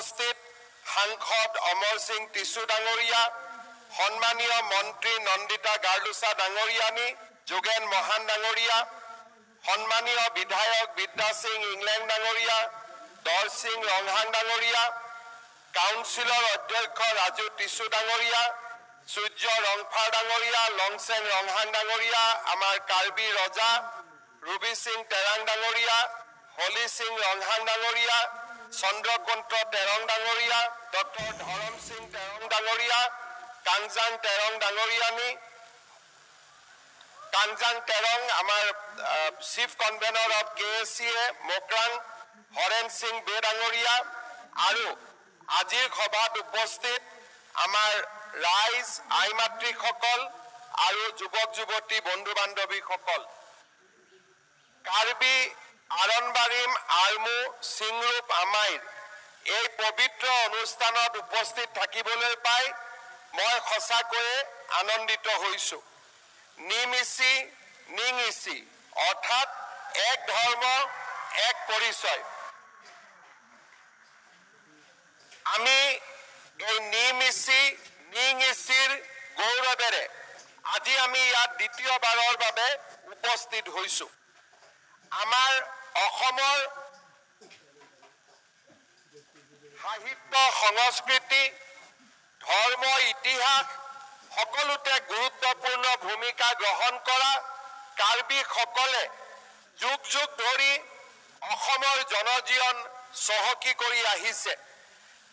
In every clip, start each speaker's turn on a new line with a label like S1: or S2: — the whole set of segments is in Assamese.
S1: উপস্থিত সাংসদ অমৰ সিং টিছু ডাঙৰীয়া, সন্মানীয় মন্ত্ৰী নন্দিতা গাৰ্লুচা ডাঙৰীয়ানী, যোগেন মহান ডাঙৰীয়া, সন্মানীয় বিধায়ক বিদ্যা সিং ইংলেণ্ড ডাঙৰীয়া, দৰ সিং ৰংহাং ডাঙৰীয়া, কাউন্সিলৰ অধ্যক্ষ ৰাজু টিছু ডাঙৰীয়া, সূৰ্য ৰংফাৰ ডাঙৰীয়া, লংচেং ৰংহাং ডাঙৰীয়া, আমাৰ কাৰ্বি ৰজা, ৰুবি সিং তেৰাং ডাঙৰীয়া, হলি সিং ৰংহাং ডাঙৰীয়া, চন্দ্ৰকুন্ত তেৰং ডাঙৰীয়া, ডক্টৰ ধৰম সিং তেৰং ডাঙৰীয়া, কাংজাং তেৰং ডাঙৰীয়ানী, কাংজাং তেৰং আমাৰ chief convener of KACA Mokrang Haren Singh Bey ডাঙৰীয়া, আৰু আজিৰ সভাত উপস্থিত আমাৰ ৰাইজ, আই মাতৃসকল আৰু যুৱক যুৱতী বন্ধু বান্ধৱীসকল, কাৰ্বি আৰনবাৰিম আৰমু সিংৰূপ আমাইৰ এই পবিত্ৰ অনুষ্ঠানত উপস্থিত থাকিবলৈ পাই মই সঁচাকৈয়ে আনন্দিত হৈছো। নিমিচি নিঙিচি অৰ্থাৎ এক ধৰ্ম এক পৰিচয়। আমি এই নিমিচি নিঙিচিৰ গৌৰৱেৰে আজি আমি ইয়াত দ্বিতীয়বাৰৰ বাবে উপস্থিত হৈছো। আমাৰ অসমৰ সাহিত্য সংস্কৃতি ধৰ্ম ইতিহাস সকলোতে গুৰুত্বপূৰ্ণ ভূমিকা গ্ৰহণ কৰা কাৰ্বিসকলে যুগ যুগ ধৰি অসমৰ জনজীৱন চহকী কৰি আহিছে।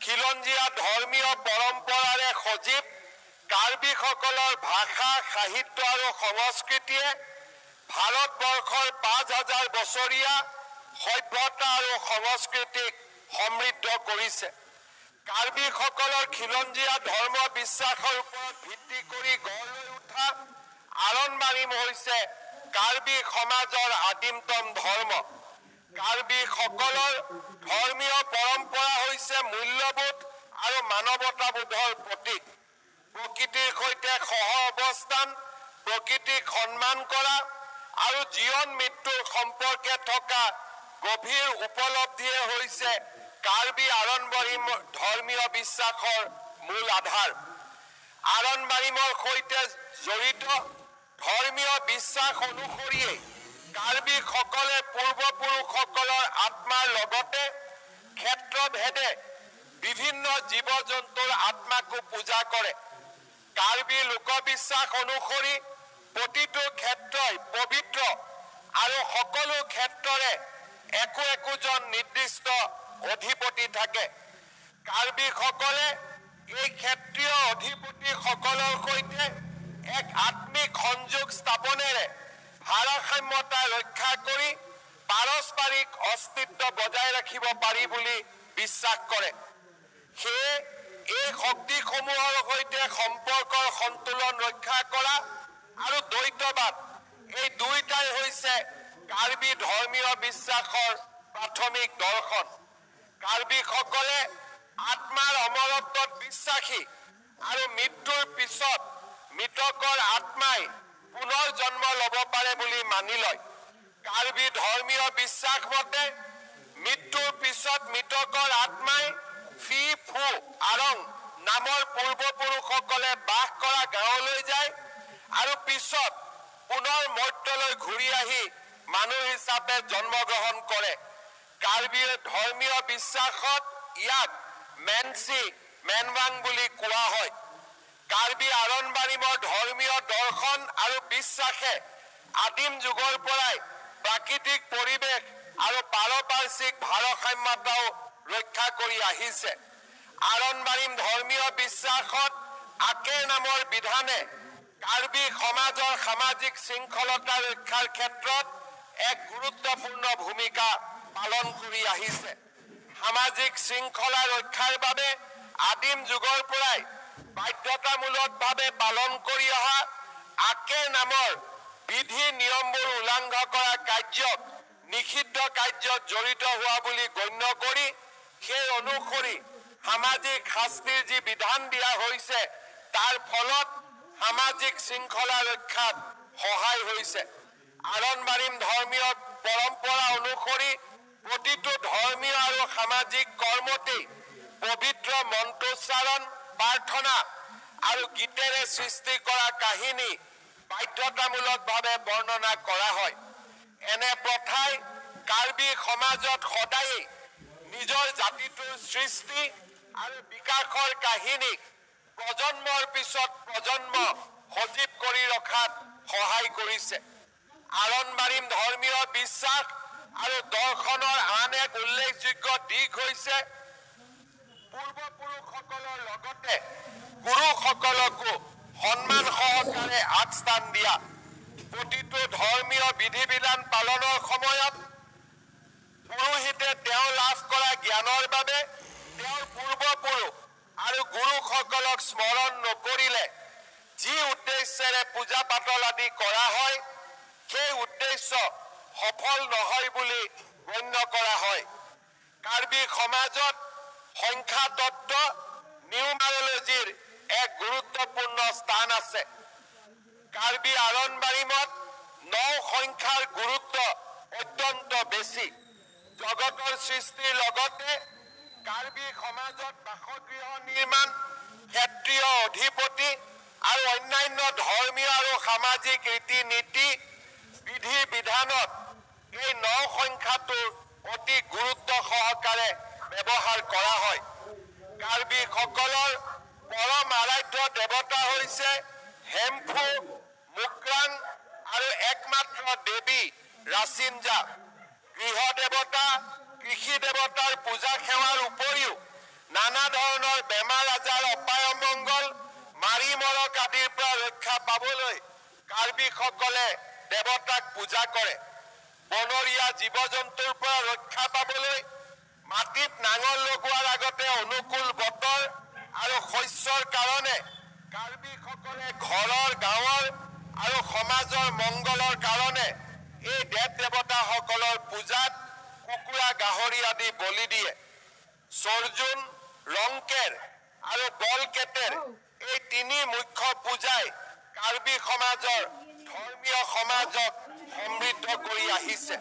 S1: খিলঞ্জীয়া ধৰ্মীয় পৰম্পৰাৰে সজীৱ কাৰ্বিসকলৰ ভাষা সাহিত্য আৰু সংস্কৃতিয়ে ভাৰতবৰ্ষৰ ৫,০০০ বছৰীয়া সভ্যতা আৰু সংস্কৃতিক সমৃদ্ধ কৰিছে। কাৰ্বিসকলৰ খিলঞ্জীয়া ধৰ্ম বিশ্বাসৰ ওপৰত ভিত্তি কৰি গঢ় লৈ উঠা আৰনবাৰিম হৈছে কাৰ্বি সমাজৰ আদিমতম ধৰ্ম। কাৰ্বিসকলৰ ধৰ্মীয় পৰম্পৰা হৈছে মূল্যবোধ আৰু মানৱতাবোধৰ প্ৰতীক। প্ৰকৃতিৰ সৈতে সহ অৱস্থান, প্ৰকৃতিক সন্মান কৰা আৰু জীৱন মৃত্যুৰ সম্পৰ্কে থকা গভীৰ উপলব্ধিয়ে হৈছে কাৰ্বি আৰনবাৰিম ধৰ্মীয় বিশ্বাসৰ মূল আধাৰ। আৰনবাৰিমৰ সৈতে জড়িত ধৰ্মীয় বিশ্বাস অনুসৰিয়ে কাৰ্বিসকলে পূৰ্বপুৰুষসকলৰ আত্মাৰ লগতে ক্ষেত্ৰভেদে বিভিন্ন জীৱ জন্তুৰ আত্মাকো পূজা কৰে। কাৰ্বি লোকবিশ্বাস অনুসৰি প্ৰতিটো ক্ষেত্ৰই পবিত্ৰ আৰু সকলো ক্ষেত্ৰৰে একোজন নিৰ্দিষ্ট অধিপতি থাকে। কাৰ্বিসকলে এই ক্ষেত্ৰীয় অধিপতিসকলৰ সৈতে এক আত্মিক সংযোগ স্থাপনেৰে ভাৰসাম্যতা ৰক্ষা কৰি পাৰস্পৰিক অস্তিত্ব বজাই ৰাখিব পাৰি বুলি বিশ্বাস কৰে। সেয়ে এই শক্তিসমূহৰ সৈতে সম্পৰ্কৰ সন্তুলন ৰক্ষা কৰা আৰু দ্বৈতবাদ এই দুয়োটাই হৈছে কাৰ্বি ধৰ্মীয় বিশ্বাসৰ প্ৰাথমিক দৰ্শন। কাৰ্বিসকলে আত্মাৰ অমৰত্বত বিশ্বাসী আৰু মৃত্যুৰ পিছত মৃতকৰ আত্মাই পুনৰ জন্ম ল'ব পাৰে বুলি মানি লয়। কাৰ্বি ধৰ্মীয় বিশ্বাস মতে মৃত্যুৰ পিছত মৃতকৰ আত্মাই ফি ফু আৰং নামৰ পূৰ্বপুৰুষসকলে বাস কৰা গাঁৱলৈ যায় আৰু পিছত পুনৰ মৰ্ত্যলৈ ঘূৰি আহি মানুহ হিচাপে জন্মগ্ৰহণ কৰে। কাৰ্বি ধৰ্মীয় বিশ্বাসত ইয়াক মেনচি মেনৱাং বুলি কোৱা হয়। কাৰ্বি আৰনবাৰিমৰ ধৰ্মীয় দৰ্শন আৰু বিশ্বাসে আদিম যুগৰ পৰাই প্ৰাকৃতিক পৰিৱেশ আৰু পাৰিপাৰ্শ্বিক ভাৰসাম্যতাও ৰক্ষা কৰি আহিছে। আৰনবাৰিম ধৰ্মীয় বিশ্বাসত আকে নামৰ বিধানে কাৰ্বি সমাজৰ সামাজিক শৃংখলতা ৰক্ষাৰ ক্ষেত্ৰত এক গুৰুত্বপূৰ্ণ ভূমিকা পালন কৰি আহিছে। সামাজিক শৃংখলা ৰক্ষাৰ বাবে আদিম যুগৰ পৰাই বাধ্যতামূলকভাৱে পালন কৰি অহা আকে নামৰ বিধি নিয়মবোৰ উলংঘন কৰা কাৰ্যক নিষিদ্ধ কাৰ্যত জড়িত হোৱা বুলি গণ্য কৰি সেই অনুসৰি সামাজিক শাস্তিৰ যি বিধান দিয়া হৈছে তাৰ ফলত সামাজিক শৃংখলা ৰক্ষাত সহায় হৈছে। আৰনবাৰিম ধৰ্মীয় পৰম্পৰা অনুসৰি প্ৰতিটো ধৰ্মীয় আৰু সামাজিক কৰ্মতেই পবিত্ৰ মন্ত্ৰোচ্চাৰণ প্ৰাৰ্থনা আৰু গীতেৰে সৃষ্টি কৰা কাহিনী বাধ্যতামূলকভাৱে বৰ্ণনা কৰা হয়। এনে প্ৰথাই কাৰ্বি সমাজত সদায়েই নিজৰ জাতিটোৰ সৃষ্টি আৰু বিকাশৰ কাহিনীক প্ৰজন্মৰ পিছত প্ৰজন্ম সজীৱ কৰি ৰখাত সহায় কৰিছে। আৰনবাৰীম ধৰ্মীয় বিশ্বাস আৰু দৰ্শনৰ আন এক উল্লেখযোগ্য দিশ হৈছে পূৰ্বপুৰুষসকলৰ লগতে গুৰুসকলকো সন্মান সহকাৰে আগস্থান দিয়া। প্ৰতিটো ধৰ্মীয় বিধি বিধান পালনৰ সময়ত পুৰোহিতে তেওঁ লাভ কৰা জ্ঞানৰ বাবে তেওঁৰ পূৰ্বপুৰুষ আৰু গুৰুসকলক স্মৰণ নকৰিলে যি উদ্দেশ্যেৰে পূজা পাতল আদি কৰা হয় সেই উদ্দেশ্য সফল নহয় বুলি গণ্য কৰা হয়। কাৰ্বি সমাজত সংখ্যা তত্ত্ব নিউমাৰলজিৰ এক গুৰুত্বপূৰ্ণ স্থান আছে। কাৰ্বি আৰনবাৰীমত 9 সংখ্যাৰ গুৰুত্ব অত্যন্ত বেছি। জগতৰ সৃষ্টিৰ লগতে কাৰ্বি সমাজত বাসগৃহ নিৰ্মাণ, ক্ষেত্ৰীয় অধিপতি আৰু অন্যান্য ধৰ্মীয় আৰু সামাজিক ৰীতি নীতি বিধি বিধানত এই 9 সংখ্যাটোৰ অতি গুৰুত্ব সহকাৰে ব্যৱহাৰ কৰা হয়। কাৰ্বিসকলৰ পৰম আৰাধ্য দেৱতা হৈছে হেমফু, মুক্ৰাং আৰু একমাত্ৰ দেৱী ৰাচিনজা। গৃহ দেৱতা, কৃষি দেৱতাৰ পূজা সেৱাৰ উপৰিও নানা ধৰণৰ বেমাৰ আজাৰ, অপায় অমংগল, মাৰি মৰক আদিৰ পৰা ৰক্ষা পাবলৈ কাৰ্বিসকলে দেৱতাক পূজা কৰে। বনৰীয়া জীৱ জন্তুৰ পৰা ৰক্ষা পাবলৈ মাটিত নাঙল লগোৱাৰ আগতে অনুকূল বতৰ আৰু শস্যৰ কাৰণে কাৰ্বিসকলে ঘৰৰ, গাঁৱৰ আৰু সমাজৰ মংগলৰ কাৰণে এই দেৱ দেৱতাসকলৰ পূজাত কুকুৰা, গাহৰি আদি বলি দিয়ে। সৰ্জুন, ৰংকেৰ আৰু বলকেটেৰ এই 3 মুখ্য পূজাই কাৰ্বি সমাজৰ ধৰ্মীয় সমাজক সমৃদ্ধ কৰি আহিছে।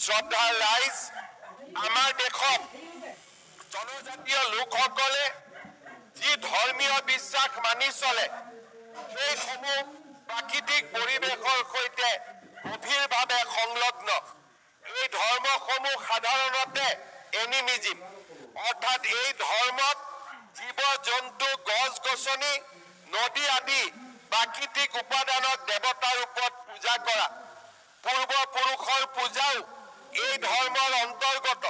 S1: শ্ৰদ্ধাৰ ৰাইজ, আমাৰ দেশত জনজাতীয় লোকসকলে যি ধৰ্মীয় বিশ্বাস মানি চলে সেইসমূহ প্ৰাকৃতিক পৰিৱেশৰ সৈতে গভীৰভাৱে সংলগ্ন। এই ধৰ্মসমূহ সাধাৰণতে এনিমিজিম, অৰ্থাৎ এই ধৰ্মত জীৱ জন্তু, গছ গছনি, নদী আদি প্ৰাকৃতিক উপাদানক দেৱতাৰ ৰূপত পূজা কৰা। পূৰ্বপুৰুষৰ পূজাও এই ধৰ্মৰ অন্তৰ্গত।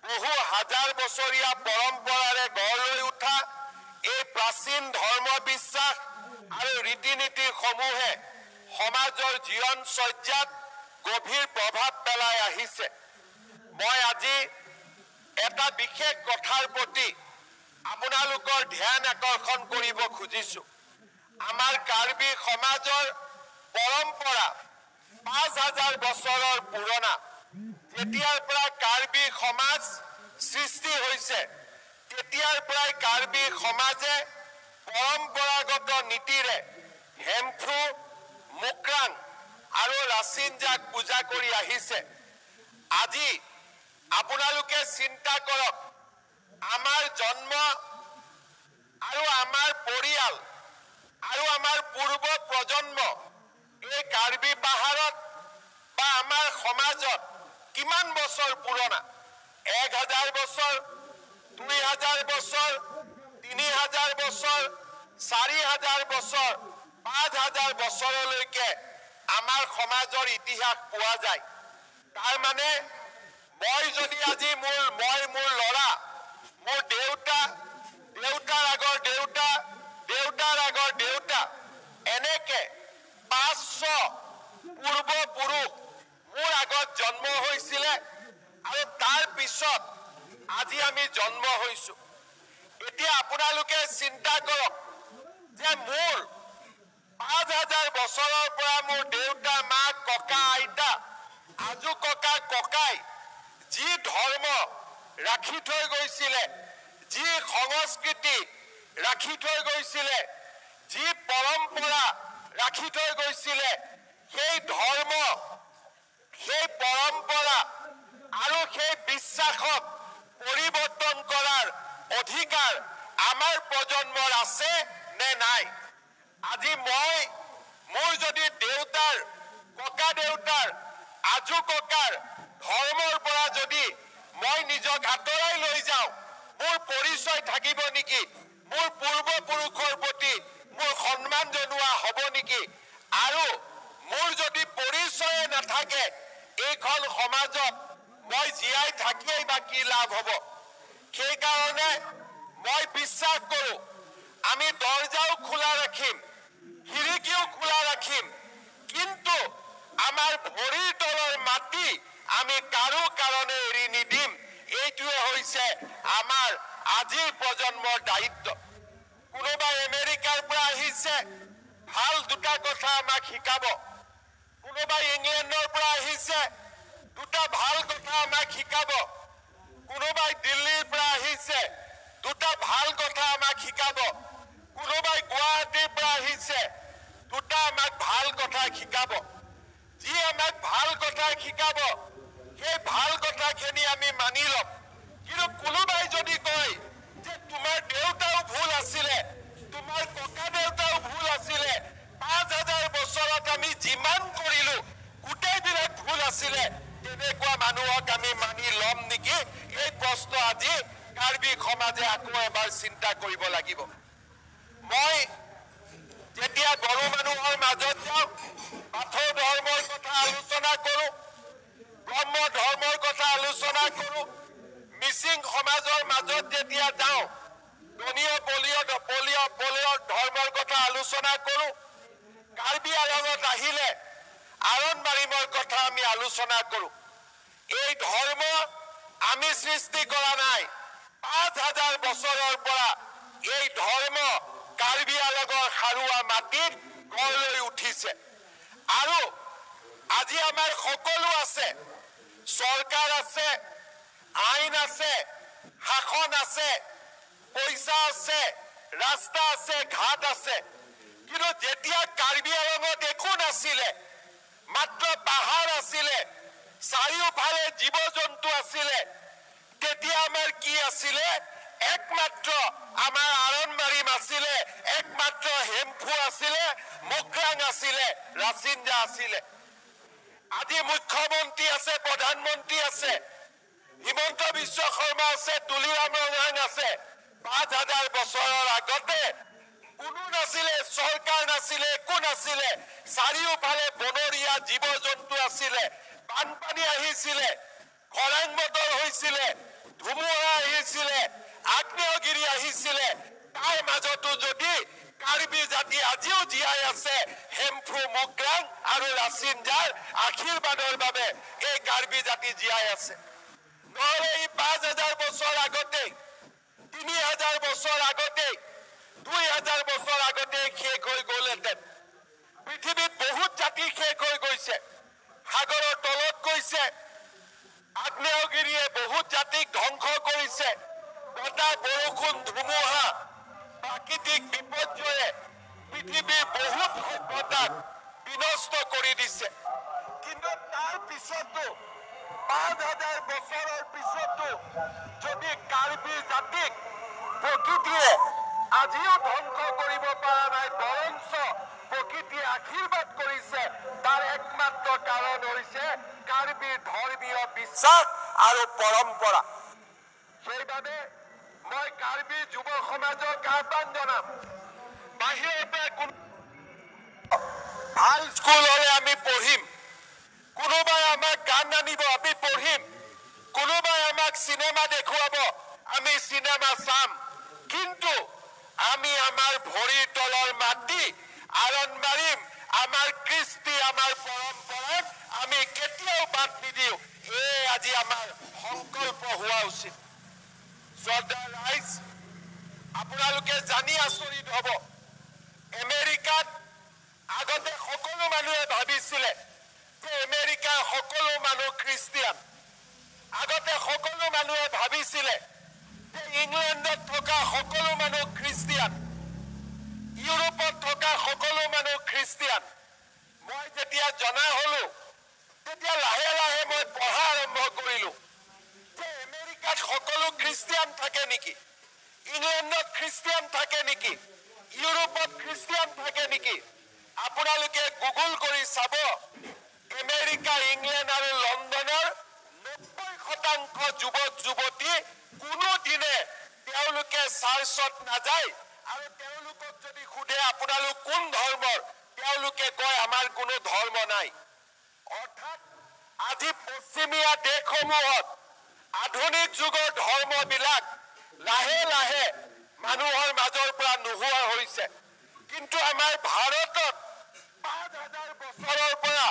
S1: বহু হাজাৰ বছৰীয়া পৰম্পৰাৰে গঢ় লৈ উঠা এই প্ৰাচীন ধৰ্ম বিশ্বাস আৰু ৰীতি নীতি সমূহে সমাজৰ জীৱন চৰ্যাত গভীৰ প্ৰভাৱ পেলাই আহিছে। মই আজি এটা বিশেষ কথাৰ প্ৰতি আপোনালোকৰ ধ্যান আকৰ্ষণ কৰিব খুজিছো। আমাৰ কাৰ্বি সমাজৰ পৰম্পৰা 5000 বছৰৰ পুৰণা। যেতিয়াৰ পৰা কাৰ্বি সমাজ সৃষ্টি হৈছে তেতিয়াৰ পৰাই কাৰ্বি সমাজে পৰম্পৰাগত নীতিৰে হেমফু, মুক্ৰাং আৰু ৰাচিনজাক পূজা কৰি আহিছে। আজি আপোনালোকে চিন্তা কৰক, আমাৰ জন্ম আৰু আমাৰ পৰিয়াল আৰু আমাৰ পূৰ্ব প্ৰজন্ম এই কাৰ্বি পাহাৰত বা আমাৰ সমাজত কিমান বছৰ পুৰণা? 1000 বছৰ, 2000 বছৰ, 3000 বছৰ, 4000 বছৰ, 5000 বছৰলৈকে আমাৰ সমাজৰ ইতিহাস পোৱা যায়। তাৰ মানে মই যদি আজি মোৰ ল'ৰা, মোৰ দেউতা, দেউতাৰ আগৰ দেউতা, দেউতাৰ আগৰ দেউতা, এনেকে 500 পূৰ্বপুৰুষ মোৰ আগত জন্ম হৈছিলে আৰু তাৰ পিছত আজি আমি জন্ম হৈছো। এতিয়া আপোনালোকে চিন্তা কৰক যে মোৰ 5000 বছৰৰ পৰা মোৰ দেউতা, মা, ককা, আইতা, আজু ককা, ককাই যি ধৰ্ম ৰাখি থৈ গৈছিলে, যি সংস্কৃতি ৰাখি থৈ গৈছিলে, যি পৰম্পৰা ৰাখি থৈ গৈছিলে, সেই ধৰ্ম, সেই পৰম্পৰা আৰু সেই বিশ্বাসক পৰিৱৰ্তন কৰাৰ অধিকাৰ আমাৰ প্ৰজন্মৰ আছে নে নাই? আজি মই মোৰ যদি দেউতাৰ ককা দেউতাৰ আজু ককাৰ ধৰ্মৰ পৰা যদি মই নিজক আঁতৰাই লৈ যাওঁ, মোৰ পৰিচয় থাকিব নেকি? মোৰ পূৰ্বপুৰুষৰ প্ৰতি মোৰ সন্মান জনোৱা হ'ব নেকি? আৰু মোৰ যদি পৰিচয় নাথাকে, এইখন সমাজত মই জীয়াই থাকিয়েই বা কি লাভ হ'ব? সেইকাৰণে মই বিশ্বাস কৰোঁ আমি দৰজাও খোলা ৰাখিম, খিৰিকীও খোলা ৰাখিম, কিন্তু আমাৰ ভৰিৰ তলৰ মাটি আমি কাৰো কাৰণে এৰি নিদিম। এইটোৱে হৈছে আমাৰ আজিৰ প্ৰজন্মৰ দায়িত্ব। কোনোবাই আমেৰিকাৰ পৰা আহিছে, ভাল দুটা কথা আমাক শিকাব। কোনোবাই ইংলেণ্ডৰ পৰা আহিছে, দুটা ভাল কথা আমাক শিকাব। কোনোবাই দিল্লীৰ পৰা আহিছে, দুটা ভাল কথা আমাক শিকাব। কোনোবাই গুৱাহাটীৰ পৰা আহিছে, দুটা আমাক ভাল কথা শিকাব। যি আমাক ভাল কথা শিকাব, সেই ভাল কথাখিনি আমি মানি ল'ম। কিন্তু কোনোবাই যদি কয় যে তোমাৰ দেউতাও ভুল আছিলে, তোমাৰ ককা দেউতাও ভুল আছিলে, ৫,০০০ বছৰত আমি যিমান কৰিলো গোটেইবিলাক ভুল আছিলে, তেনেকুৱা মানুহক আমি মানি ল'ম নেকি? এই প্ৰশ্ন আজি কাৰ্বি সমাজে আকৌ এবাৰ চিন্তা কৰিব লাগিব। মই যেতিয়া বড়ো মানুহৰ মাজত যাওঁ, বাথৌ ধৰ্মৰ কথা আলোচনা কৰোঁ, ব্ৰহ্ম ধৰ্মৰ কথা আলোচনা কৰোঁ, মিচিং সমাজৰ মাজত যেতিয়া যাওঁ, ধনীয় পলীয় ধৰ্মৰ কথা আলোচনা কৰোঁ, কাৰ্বি আলঙত আহিলে আৰণ-বাৰিমৰ কথা আমি আলোচনা কৰোঁ। এই ধৰ্ম আমি সৃষ্টি কৰা নাই। ৫,০০০ বছৰৰ পৰা এই ধৰ্ম কাৰ্বি আলঙৰ সাৰুৱা মাটিত গঢ় লৈ উঠিছে। আৰু আজি আমাৰ সকলো আছে, চৰকাৰ আছে, আইন আছে, শাসন আছে, পইচা আছে, ৰাস্তা আছে, ঘাট আছে। কিন্তু যেতিয়া কাৰ্বি আলঙত একো নাছিলে, মাত্ৰ পাহাৰ আছিলে, চাৰিওফালে জীৱ জন্তু আছিলে, তেতিয়া আমাৰ কি আছিলে? একমাত্ৰ আমাৰ আৰণ-বাৰিম আছিলে, একমাত্ৰ হেমফু আছিলে, মোকৰাং আছিলে, ৰাচিঞ্জা আছিলে। আজি মুখ্যমন্ত্ৰী আছে, প্ৰধানমন্ত্ৰী আছে, হিমন্ত বিশ্ব শৰ্মা আছে, তুলিৰাম ৰঙাং আছে। ৫,০০০ বছৰৰ আগতে কোনো নাছিলে, চৰকাৰ নাছিলে, একো নাছিলে, চাৰিওফালে বনৰীয়া জীৱ জন্তু আছিলে, বানপানী আহিছিলে, খৰাং বতৰ হৈছিলে, ধুমুহা আহিছিলে, আগ্নেয়গিৰি আহিছিলে। তাৰ মাজতো যদি কাৰ্বি জাতি আজিও জীয়াই আছে, হেমফু, মোকৰাং আৰু ৰাচিঞ্জাৰ আশীৰ্বাদৰ বাবে এই কাৰ্বি জাতি জীয়াই আছে। নহ'লে এই ৫,০০০ বছৰ আগতেই, ৩,০০০ বছৰ আগতেই, ২,০০০ বছৰ আগতেই শেষ হৈ গ'লহেঁতেন। পৃথিৱীত বহুত জাতি শেষ হৈ গৈছে, সাগৰৰ তলত গৈছে, আগ্নেয়গিৰিয়ে বহুত জাতিক ধ্বংস কৰিছে। বতাহ, বৰষুণ, ধুমুহা, প্ৰাকৃতিক বিপৰ্যয়ে পৃথিৱীৰ বহুত সভ্যতাক বিনষ্ট কৰি দিছে। কিন্তু তাৰ পিছতো ৫,০০০ বছৰৰ পিছতো যদি কাৰ্বি জাতিক প্ৰকৃতিয়ে আজিও ধ্বংস কৰিব পৰা নাই, বৰঞ্চ প্ৰকৃতিয়ে আশীৰ্বাদ কৰিছে, তাৰ একমাত্ৰ কাৰণ হৈছে কাৰ্বিৰ ধৰ্মীয় বিশ্বাস আৰু পৰম্পৰা। সেইবাবে মই কাৰ্বি যুৱ সমাজক আহ্বান জনাম, বাহিৰৰ পৰা ভাল স্কুল হ'লে আমি পঢ়িম, কোনোবাই আমাক গান আনিব, আমি পঢ়িম, কোনোবাই আমাক চিনেমা দেখুৱাব, আমি চিনেমা চাম। কিন্তু আমি আমাৰ ভৰিৰ তলৰ মাটি, আৰণ-বাৰিম, আমাৰ কৃষ্টি, আমাৰ পৰম্পৰাক আমি কেতিয়াও বাদ নিদিওঁ। এই আজি আমাৰ সংকল্প হোৱা উচিত। শ্ৰদ্ধাৰ ৰাইজ, আপোনালোকে জানি আচৰিত হ'ব, আমেৰিকাত আগতে সকলো মানুহে ভাবিছিলে যে আমেৰিকাৰ সকলো মানুহ খ্ৰীষ্টিয়ান। আগতে সকলো মানুহে ভাবিছিলে যে ইংলেণ্ডত থকা সকলো মানুহ খ্ৰীষ্টিয়ান, ইউৰোপত থকা সকলো মানুহ খ্ৰীষ্টিয়ান। মই যেতিয়া জনা হলো, তেতিয়া লাহে লাহে মই পঢ়া আৰম্ভ কৰিলো যে আমেৰিকাত সকলো খ্ৰীষ্টিয়ান থাকে নেকি? ইংলেণ্ডত খ্ৰীষ্টিয়ান থাকে নেকি, ইউৰোপত খ্ৰীষ্টিয়ান থাকে নেকি? আপোনালোকে গুগল কৰি চাব, আমেৰিকা, ইংলেণ্ড আৰু লণ্ডনৰ 90% যুৱক যুৱতী কোনোদিনে তেওঁলোকে চাৰ্চত নাযায়, আৰু তেওঁলোকক যদি সোধে আপোনালোক কোন ধৰ্মৰ, তেওঁলোকে কয় আমাৰ কোনো ধৰ্ম নাই। অৰ্থাৎ আজি পশ্চিমীয়া দেশসমূহত আধুনিক যুগৰ ধৰ্মবিলাক লাহে লাহে মানুহৰ মাজৰ পৰা নোহোৱা হৈছে। কিন্তু আমাৰ ভাৰতত ৫,০০০ বছৰৰ পৰা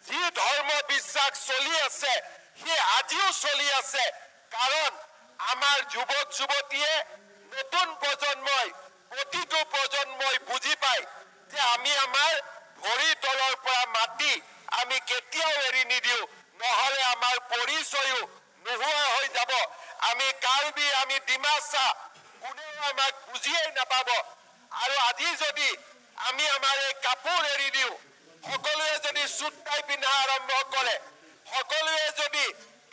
S1: যি ধৰ্ম বিশ্বাস চলি আছে, সি আজিও চলি আছে। কাৰণ আমাৰ যুৱক যুৱতীয়ে, নতুন প্ৰজন্মই, প্ৰতিটো প্ৰজন্মই বুজি পায় যে আমি আমাৰ ভৰিৰ তলৰ পৰা মাটি আমি কেতিয়াও এৰি নিদিওঁ, নহলে আমাৰ পৰিচয়ো নোহোৱা হৈ যাব। আমি কাৰ্বি, আমি ডিমাচা, কোনেও আমাক বুজিয়েই নাপাব। আৰু আজি যদি আমি আমাৰ এই কাপোৰ এৰি দিওঁ, সকলোৱে যদি চুট টাই পিন্ধা আৰম্ভ কৰে, সকলোৱে যদি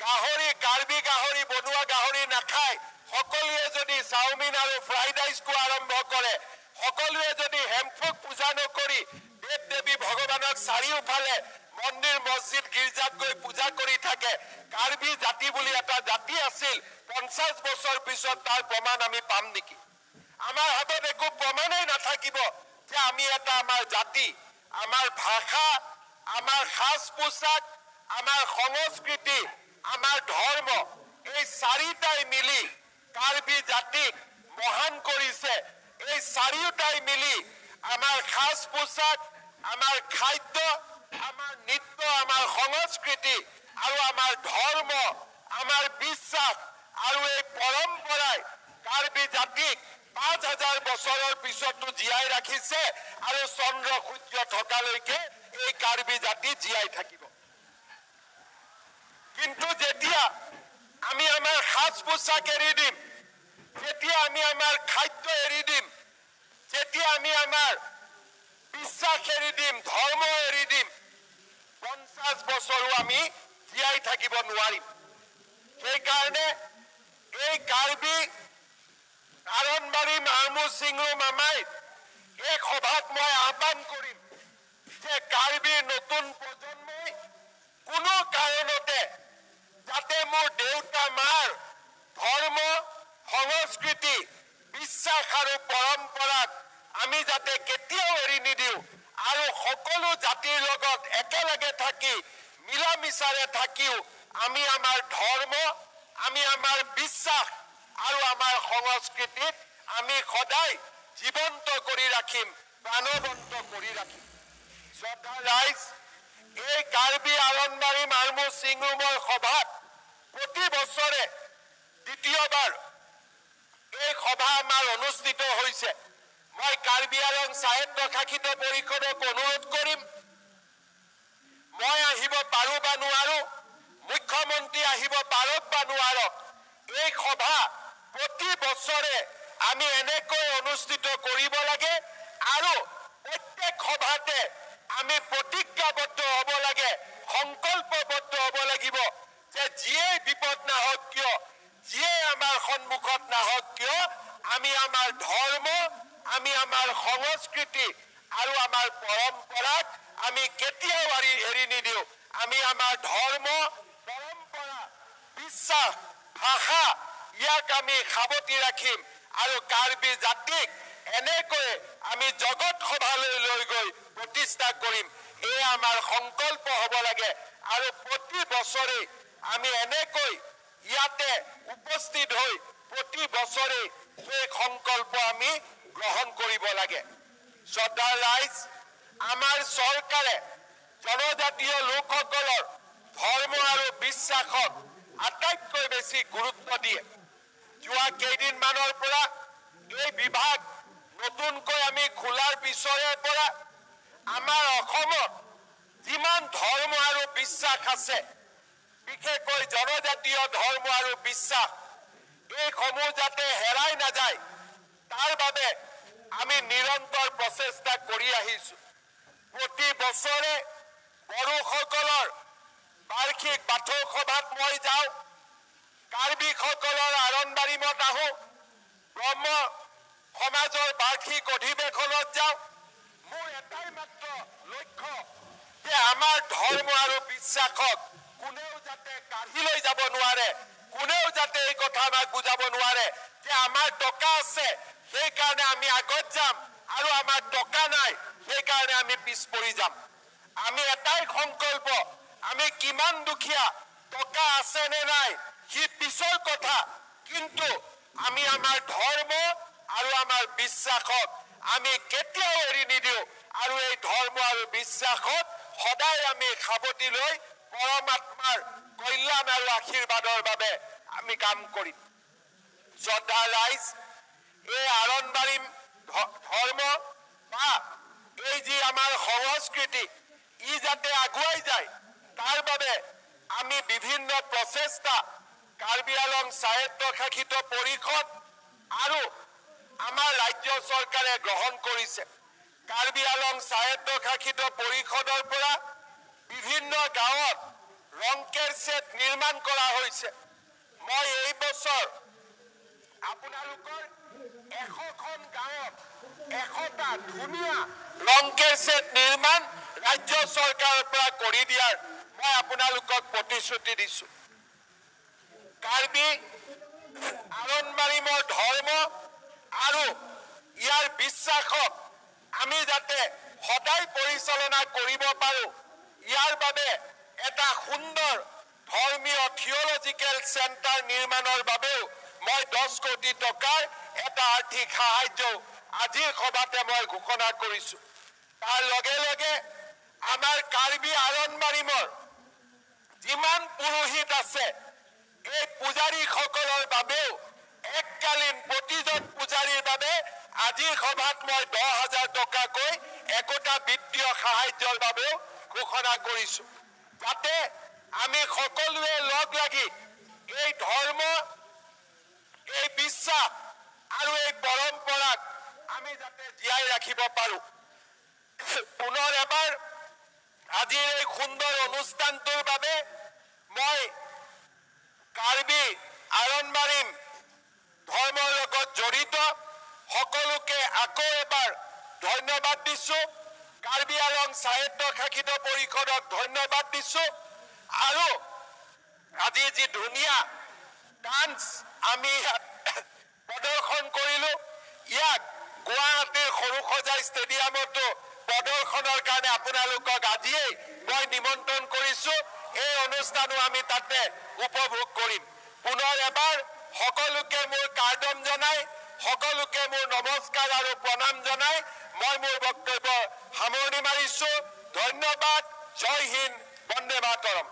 S1: গাহৰি, কাৰ্বি গাহৰি, বনোৱা গাহৰি নাখায়, সকলোৱে যদি চাওমিন আৰু ফ্ৰাইড ৰাইচ খোৱা আৰম্ভ কৰে, সকলোৱে যদি হেমফুক পূজা নকৰি দেৱ দেৱী ভগৱানক চাৰিওফালে মন্দিৰ, মছজিদ, গীৰ্জাত গৈ পূজা কৰি থাকে, কাৰ্বি জাতি বুলি এটা জাতি আছিল, 50 বছৰ পিছত তাৰ প্ৰমাণ আমি পাম নেকি? আমাৰ হাতত একো প্ৰমাণেই নাথাকিব যে আমি এটা আমাৰ জাতি, আমাৰ ভাষা, আমাৰ সাজ পোছাক, আমাৰ সংস্কৃতি, আমাৰ ধৰ্ম, এই চাৰিটাই মিলি কাৰ্বি জাতিক মহান কৰিছে। এই চাৰিওটাই মিলি আমাৰ সাজ পোছাক, আমাৰ খাদ্য, আমাৰ নৃত্য, আমাৰ সংস্কৃতি আৰু আমাৰ ধৰ্ম, আমাৰ বিশ্বাস আৰু এই পৰম্পৰাই কাৰ্বি জাতিক ৫,০০০ বছৰৰ পিছতো জীয়াই ৰাখিছে, আৰু চন্দ্ৰ সূৰ্য থকালৈকে এই কাৰ্বি জাতি জীয়াই থাকিব। কিন্তু যেতিয়া আমি আমাৰ সাজ পোছাক এৰি দিম, যেতিয়া আমি আমাৰ খাদ্য এৰি দিম, যেতিয়া আমি আমাৰ বিশ্বাস এৰি দিম, ধৰ্ম এৰি দিম, 50 বছৰো আমি জীয়াই থাকিব নোৱাৰিম। সেইকাৰণে এই কাৰ্বি আৰনবাৰী, মাৰমু, চিংৰু, মামাই এই সভাত মই আহ্বান কৰিম যে কাৰ্বিৰ নতুন প্ৰজন্মই কোনো কাৰণতে যাতে মোৰ দেউতা মাৰ ধৰ্ম, সংস্কৃতি, বিশ্বাস আৰু পৰম্পৰাক আমি যাতে কেতিয়াও এৰি নিদিওঁ, আৰু সকলো জাতিৰ লগত একেলগে থাকি মিলা মিছাৰে থাকিও আমি আমাৰ ধৰ্ম, আমি আমাৰ বিশ্বাস আৰু আমাৰ সংস্কৃতিক আমি সদায় জীৱন্ত কৰি ৰাখিম, প্ৰাণৱন্ত কৰি ৰাখিম। শ্ৰদ্ধা ৰাইজ, এই কাৰ্বি আৰনবাৰী, মাৰমু, চিংৰুমৰ সভাত প্ৰতি বছৰে দ্বিতীয়বাৰ এই সভা আমাৰ অনুষ্ঠিত হৈছে। মই কাৰ্বি আংলং স্বায়ত্তশাসিত পৰিষদক অনুৰোধ কৰিম, মই আহিব পাৰো বা নোৱাৰো, মুখ্যমন্ত্ৰী আহিব পাৰক বা নোৱাৰক, এই সভা প্ৰতি বছৰে আমি এনেকৈ অনুষ্ঠিত কৰিব লাগে, আৰু প্ৰত্যেক সভাতে আমি প্ৰতিজ্ঞাবদ্ধ হ'ব লাগে, সংকল্পবদ্ধ হ'ব লাগিব যে যিয়েই বিপদ নাহক কিয়, যিয়েই আমাৰ সন্মুখত নাহক কিয়, আমি আমাৰ ধৰ্ম, আমি আমাৰ সংস্কৃতি আৰু আমাৰ পৰম্পৰাক আমি কেতিয়াও এৰি নিদিওঁ। আমি আমাৰ ধৰ্ম, পৰম্পৰা, বিশ্বাস, ভাষা, ইয়াক আমি সাৱটি ৰাখিম, আৰু কাৰ্বি জাতিক এনেকৈ আমি জগত সভালৈ লৈ গৈ প্ৰতিষ্ঠা কৰিম। এয়া আমাৰ সংকল্প হ'ব লাগে, আৰু প্ৰতি বছৰে আমি এনেকৈ ইয়াতে উপস্থিত হৈ প্ৰতি বছৰে সেই সংকল্প আমি গ্ৰহণ কৰিব লাগে। শ্ৰদ্ধাৰ ৰাইজ, আমাৰ চৰকাৰে জনজাতীয় লোকসকলৰ ধৰ্ম আৰু বিশ্বাসক আটাইতকৈ বেছি গুৰুত্ব দিয়ে। যোৱা কেইদিনমানৰ পৰা এই বিভাগ নতুনকৈ আমি খোলাৰ পিছৰে পৰা আমাৰ অসমত যিমান ধৰ্ম আৰু বিশ্বাস আছে, বিশেষকৈ জনজাতীয় ধৰ্ম আৰু বিশ্বাস, এইসমূহ যাতে হেৰাই নাযায়, তাৰ বাবে আমি নিৰন্তৰ প্ৰচেষ্টা কৰি আহিছো। প্ৰতি বছৰে বড়োসকলৰ বাৰ্ষিক বাথৌ সভাত মই যাওঁ, কাৰ্বিসকলৰ আৰনবাৰী মঠ আহোঁ, ব্ৰহ্ম বাৰ্ষিক অধিৱেশনত যাওঁ মোৰ এটাই মাত্ৰ লক্ষ্য যে আমাৰ ধৰ্ম আৰু বিশ্বাসক কোনেও যাতে কাঢ়ি লৈ যাব নোৱাৰে কোনেও যাতে এই কথা আমাক বুজাব নোৱাৰে যে আমাৰ টকা আছে সেইকাৰণে আমি আগত যাম আৰু আমাৰ টকা নাই সেইকাৰণে আমি পিছ পৰি যাম আমি এটাই সংকল্প আমি কিমান দুখীয়া টকা আছে নে নাই সি পিছৰ কথা কিন্তু আমি আমাৰ ধৰ্ম আৰু আমাৰ বিশ্বাসক আমি কেতিয়াও এৰি নিদিওঁ আৰু এই ধৰ্ম আৰু বিশ্বাসক সদায় আমি সাৱটি লৈ পৰমাত্মাৰ কল্যাণ আৰু আশীৰ্বাদৰ বাবে আমি কাম কৰিম শ্ৰদ্ধা ৰাইজ এই আৰণবাৰী ধৰ্ম বা এই যি আমাৰ সংস্কৃতি ই যাতে আগুৱাই যায় তাৰ বাবে আমি বিভিন্ন প্ৰচেষ্টা কাৰ্বি আংলং স্বায়ত্তশাসিত পৰিষদ আৰু আমাৰ ৰাজ্য চৰকাৰে গ্ৰহণ কৰিছে কাৰ্বি আংলং স্বায়ত্তশাসিত পৰিষদৰ পৰা বিভিন্ন গাঁৱত ৰংকেৰ ছেট নিৰ্মাণ কৰা হৈছে মই এই বছৰ আপোনালোকৰ 100খন গাঁৱত 100টা ধুনীয়া ৰংকেৰ ছেট নিৰ্মাণ ৰাজ্য চৰকাৰৰ পৰা কৰি দিয়াৰ মই আপোনালোকক প্ৰতিশ্ৰুতি দিছো কাৰ্বি আৰণবাৰীমৰ ধৰ্ম আৰু ইয়াৰ বিশ্বাসক আমি যাতে সদায় পৰিচালনা কৰিব পাৰো ইয়াৰ বাবে এটা সুন্দৰ ধৰ্মীয় থিওলজিকেল চেণ্টাৰ নিৰ্মাণৰ বাবেও মই 10 কোটি টকাৰ এটা আৰ্থিক সাহায্য আজিৰ সভাতে মই ঘোষণা কৰিছো তাৰ লগে লগে আমাৰ কাৰ্বি আৰণবাৰীমৰ যিমান পুৰোহিত আছে এই পূজাৰীসকলৰ বাবেও এককালীন প্ৰতিজন পূজাৰীৰ বাবে আজিৰ সভাত মই 10,000 টকাকৈ একোটা বিত্তীয় সাহায্যৰ বাবেও ঘোষণা কৰিছো যাতে আমি সকলোৱে লগ লাগি এই ধৰ্ম এই বিশ্বাস আৰু এই পৰম্পৰাক আমি যাতে জীয়াই ৰাখিব পাৰো পুনৰ এবাৰ আজিৰ এই সুন্দৰ অনুষ্ঠানটোৰ বাবে মই কাৰ্বি আৰণবাৰী ধৰ্মৰ লগত জড়িত সকলোকে আকৌ এবাৰ ধন্যবাদ দিছো কাৰ্বি আংলং স্বায়ত্তশাসিত পৰিষদক ধন্যবাদ দিছো আৰু আজি যি ধুনীয়া ডান্স আমি প্ৰদৰ্শন কৰিলো ইয়াক গুৱাহাটীৰ সৰুসজাই ষ্টেডিয়ামতো প্ৰদৰ্শনৰ কাৰণে আপোনালোকক আজিয়েই মই নিমন্ত্ৰণ কৰিছো এই অনুষ্ঠানো আমি তাতে উপভোগ কৰিম পুনৰ এবাৰ সকলোকে মোৰ কাৰ্ডম জনাই সকলোকে মোৰ নমস্কাৰ আৰু প্ৰণাম জনাই মই মোৰ বক্তব্য সামৰণি মাৰিছো ধন্যবাদ জয় হিন্দ বন্দে মাতৰম